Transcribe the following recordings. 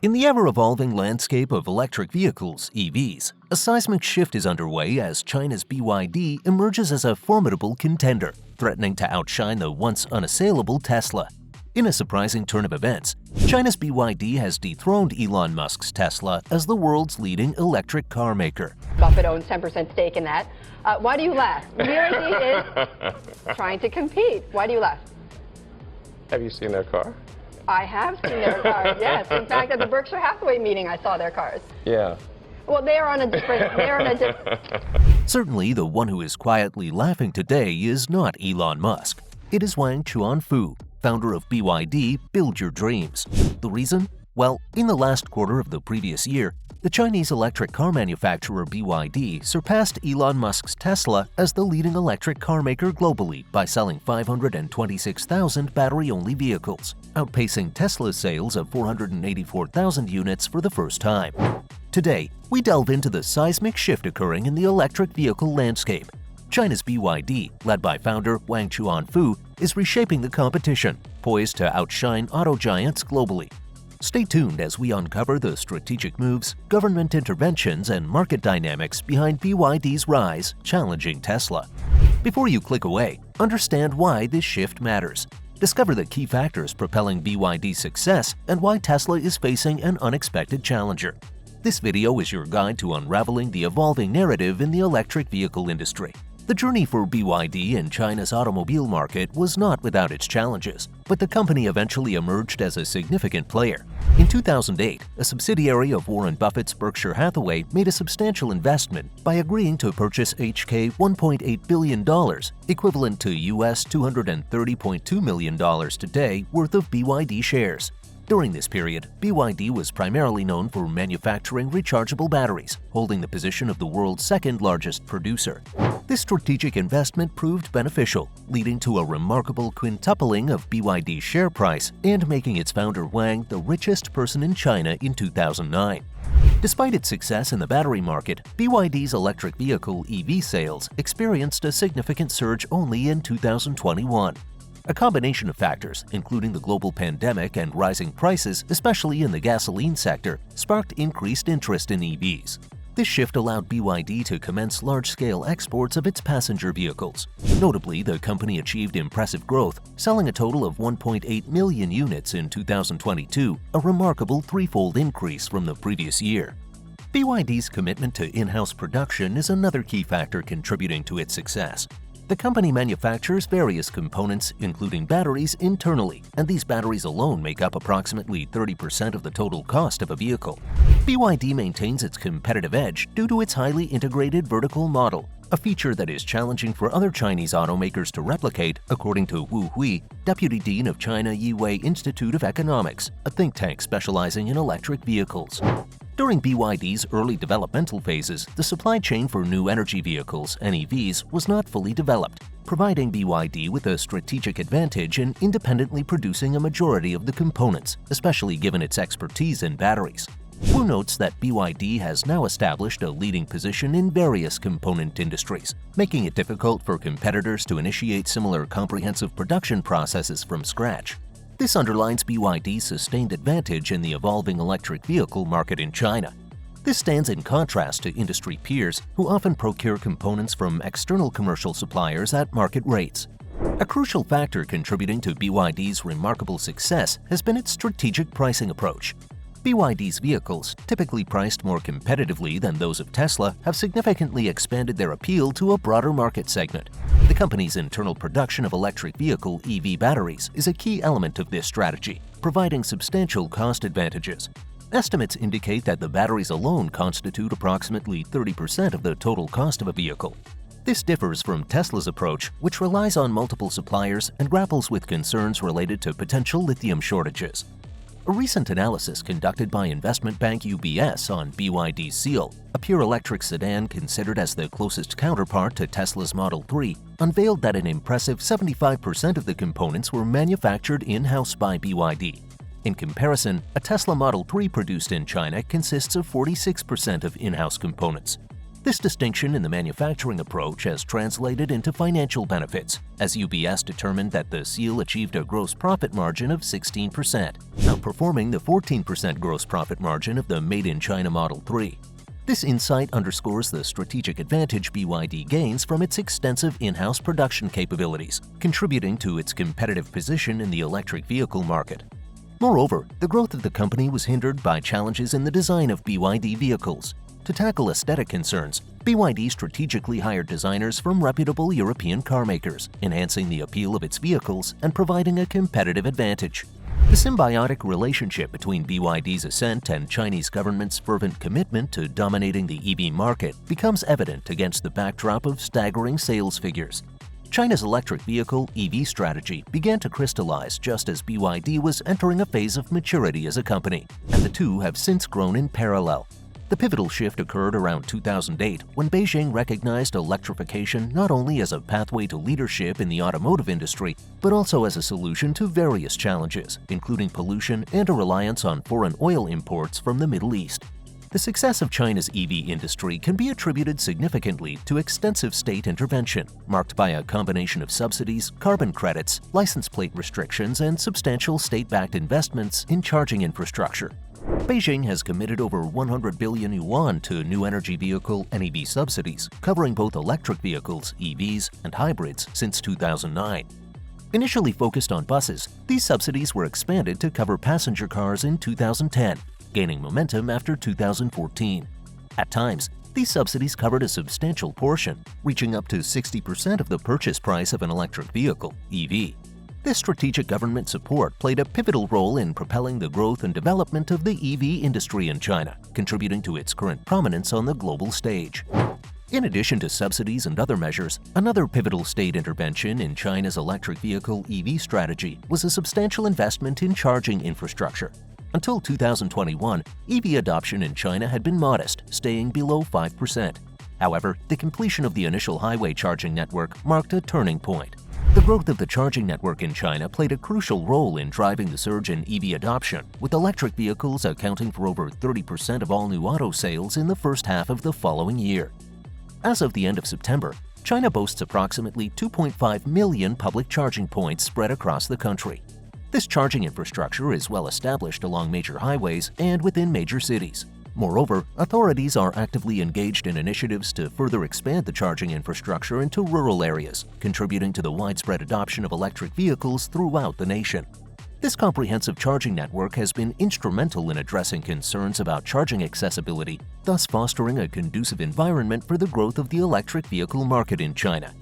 In the ever-evolving landscape of electric vehicles, EVs, a seismic shift is underway as China's BYD emerges as a formidable contender, threatening to outshine the once-unassailable Tesla. In a surprising turn of events, China's BYD has dethroned Elon Musk's Tesla as the world's leading electric car maker. Buffett owns 10% stake in that. Why do you laugh? BYD is trying to compete. Why do you laugh? Have you seen their car? I have seen their cars, yes. In fact, at the Berkshire Hathaway meeting, I saw their cars. Yeah. Well, they are on a different... Certainly, the one who is quietly laughing today is not Elon Musk. It is Wang Chuan Fu, founder of BYD Build Your Dreams. The reason? Well, in the last quarter of the previous year, the Chinese electric car manufacturer BYD surpassed Elon Musk's Tesla as the leading electric car maker globally by selling 526,000 battery-only vehicles, outpacing Tesla's sales of 484,000 units for the first time. Today, we delve into the seismic shift occurring in the electric vehicle landscape. China's BYD, led by founder Wang Chuan Fu, is reshaping the competition, poised to outshine auto giants globally. Stay tuned as we uncover the strategic moves, government interventions, and market dynamics behind BYD's rise, challenging Tesla. Before you click away, understand why this shift matters. Discover the key factors propelling BYD's success and why Tesla is facing an unexpected challenger. This video is your guide to unraveling the evolving narrative in the electric vehicle industry. The journey for BYD in China's automobile market was not without its challenges, but the company eventually emerged as a significant player. In 2008, a subsidiary of Warren Buffett's Berkshire Hathaway made a substantial investment by agreeing to purchase HK $1.8 billion, equivalent to US $230.2 million today, worth of BYD shares. During this period, BYD was primarily known for manufacturing rechargeable batteries, holding the position of the world's second-largest producer. This strategic investment proved beneficial, leading to a remarkable quintupling of BYD's share price and making its founder Wang the richest person in China in 2009. Despite its success in the battery market, BYD's electric vehicle EV sales experienced a significant surge only in 2021. A combination of factors, including the global pandemic and rising prices, especially in the gasoline sector, sparked increased interest in EVs. This shift allowed BYD to commence large-scale exports of its passenger vehicles. Notably, the company achieved impressive growth, selling a total of 1.8 million units in 2022, a remarkable threefold increase from the previous year. BYD's commitment to in-house production is another key factor contributing to its success. The company manufactures various components, including batteries, internally, and these batteries alone make up approximately 30% of the total cost of a vehicle. BYD maintains its competitive edge due to its highly integrated vertical model, a feature that is challenging for other Chinese automakers to replicate, according to Wu Hui, Deputy Dean of China Yiwei Institute of Economics, a think tank specializing in electric vehicles. During BYD's early developmental phases, the supply chain for new energy vehicles, NEVs, was not fully developed, providing BYD with a strategic advantage in independently producing a majority of the components, especially given its expertise in batteries. Wu notes that BYD has now established a leading position in various component industries, making it difficult for competitors to initiate similar comprehensive production processes from scratch. This underlines BYD's sustained advantage in the evolving electric vehicle market in China. This stands in contrast to industry peers who often procure components from external commercial suppliers at market rates. A crucial factor contributing to BYD's remarkable success has been its strategic pricing approach. BYD's vehicles, typically priced more competitively than those of Tesla, have significantly expanded their appeal to a broader market segment. The company's internal production of electric vehicle EV batteries is a key element of this strategy, providing substantial cost advantages. Estimates indicate that the batteries alone constitute approximately 30% of the total cost of a vehicle. This differs from Tesla's approach, which relies on multiple suppliers and grapples with concerns related to potential lithium shortages. A recent analysis conducted by investment bank UBS on BYD's Seal, a pure electric sedan considered as the closest counterpart to Tesla's Model 3, unveiled that an impressive 75% of the components were manufactured in-house by BYD. In comparison, a Tesla Model 3 produced in China consists of 46% of in-house components. This distinction in the manufacturing approach has translated into financial benefits, as UBS determined that the SEAL achieved a gross profit margin of 16%, outperforming the 14% gross profit margin of the made-in-China Model 3. This insight underscores the strategic advantage BYD gains from its extensive in-house production capabilities, contributing to its competitive position in the electric vehicle market. Moreover, the growth of the company was hindered by challenges in the design of BYD vehicles. To tackle aesthetic concerns, BYD strategically hired designers from reputable European carmakers, enhancing the appeal of its vehicles and providing a competitive advantage. The symbiotic relationship between BYD's ascent and Chinese government's fervent commitment to dominating the EV market becomes evident against the backdrop of staggering sales figures. China's electric vehicle EV strategy began to crystallize just as BYD was entering a phase of maturity as a company, and the two have since grown in parallel. The pivotal shift occurred around 2008 when Beijing recognized electrification not only as a pathway to leadership in the automotive industry, but also as a solution to various challenges, including pollution and a reliance on foreign oil imports from the Middle East. The success of China's EV industry can be attributed significantly to extensive state intervention, marked by a combination of subsidies, carbon credits, license plate restrictions, and substantial state-backed investments in charging infrastructure. Beijing has committed over 100 billion yuan to new energy vehicle and EV subsidies, covering both electric vehicles, EVs, and hybrids since 2009. Initially focused on buses, these subsidies were expanded to cover passenger cars in 2010, gaining momentum after 2014. At times, these subsidies covered a substantial portion, reaching up to 60% of the purchase price of an electric vehicle, EV. This strategic government support played a pivotal role in propelling the growth and development of the EV industry in China, contributing to its current prominence on the global stage. In addition to subsidies and other measures, another pivotal state intervention in China's electric vehicle EV strategy was a substantial investment in charging infrastructure. Until 2021, EV adoption in China had been modest, staying below 5%. However, the completion of the initial highway charging network marked a turning point. The growth of the charging network in China played a crucial role in driving the surge in EV adoption, with electric vehicles accounting for over 30% of all new auto sales in the first half of the following year. As of the end of September, China boasts approximately 2.5 million public charging points spread across the country. This charging infrastructure is well established along major highways and within major cities. Moreover, authorities are actively engaged in initiatives to further expand the charging infrastructure into rural areas, contributing to the widespread adoption of electric vehicles throughout the nation. This comprehensive charging network has been instrumental in addressing concerns about charging accessibility, thus fostering a conducive environment for the growth of the electric vehicle market in China.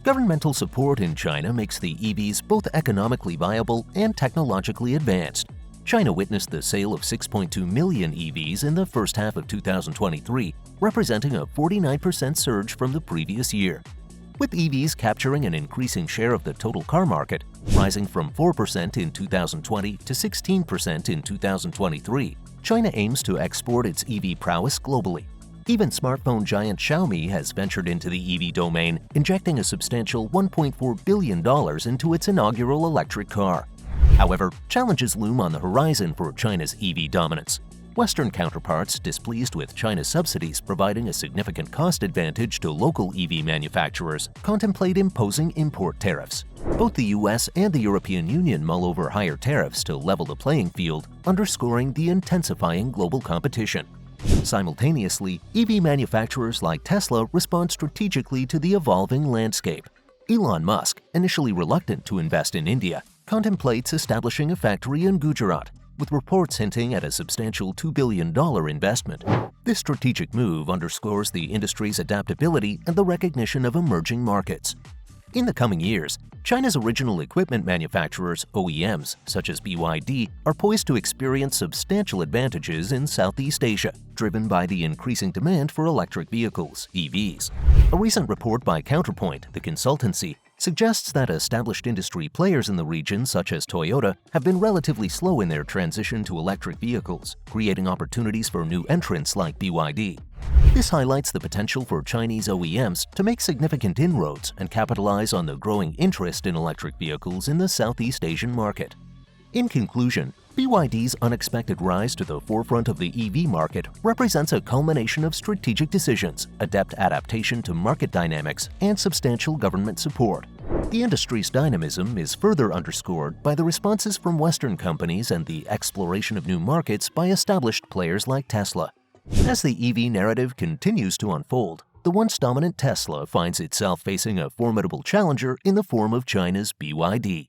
Governmental support in China makes the EVs both economically viable and technologically advanced. China witnessed the sale of 6.2 million EVs in the first half of 2023, representing a 49% surge from the previous year. With EVs capturing an increasing share of the total car market, rising from 4% in 2020 to 16% in 2023, China aims to export its EV prowess globally. Even smartphone giant Xiaomi has ventured into the EV domain, injecting a substantial $1.4 billion into its inaugural electric car. However, challenges loom on the horizon for China's EV dominance. Western counterparts, displeased with China's subsidies providing a significant cost advantage to local EV manufacturers, contemplate imposing import tariffs. Both the US and the European Union mull over higher tariffs to level the playing field, underscoring the intensifying global competition. Simultaneously, EV manufacturers like Tesla respond strategically to the evolving landscape. Elon Musk, initially reluctant to invest in India, contemplates establishing a factory in Gujarat, with reports hinting at a substantial $2 billion investment. This strategic move underscores the industry's adaptability and the recognition of emerging markets. In the coming years, China's original equipment manufacturers, OEMs, such as BYD, are poised to experience substantial advantages in Southeast Asia, driven by the increasing demand for electric vehicles, EVs. A recent report by Counterpoint, the consultancy, suggests that established industry players in the region, such as Toyota, have been relatively slow in their transition to electric vehicles, creating opportunities for new entrants like BYD. This highlights the potential for Chinese OEMs to make significant inroads and capitalize on the growing interest in electric vehicles in the Southeast Asian market. In conclusion, BYD's unexpected rise to the forefront of the EV market represents a culmination of strategic decisions, adept adaptation to market dynamics, and substantial government support. The industry's dynamism is further underscored by the responses from Western companies and the exploration of new markets by established players like Tesla. As the EV narrative continues to unfold, the once dominant Tesla finds itself facing a formidable challenger in the form of China's BYD.